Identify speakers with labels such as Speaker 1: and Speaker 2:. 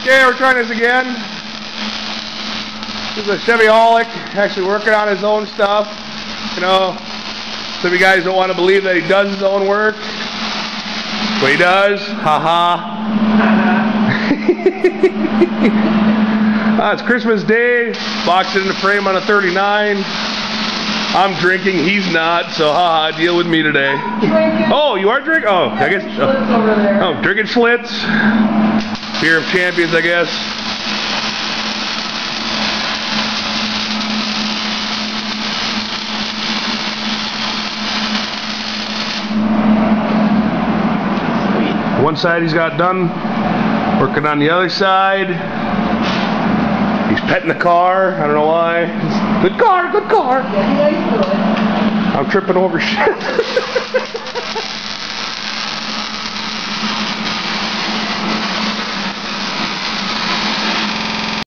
Speaker 1: Okay, we're trying this again. This is a Chevy-holic, actually working on his own stuff. You know, some of you guys don't want to believe that he does his own work. But he does. Haha. It's Christmas Day. Boxed it in the frame on a 39. I'm drinking, he's not, so haha, deal with me today.
Speaker 2: Drinking.
Speaker 1: Oh, you are drinking? Oh, I guess.
Speaker 2: Schlitz over there.
Speaker 1: Oh, drinking Schlitz. Beer of champions, I guess. One side he's got done. Working on the other side. He's petting the car. I don't know why. Good car, good car.
Speaker 2: Yeah, he likes to do it.
Speaker 1: I'm tripping over shit.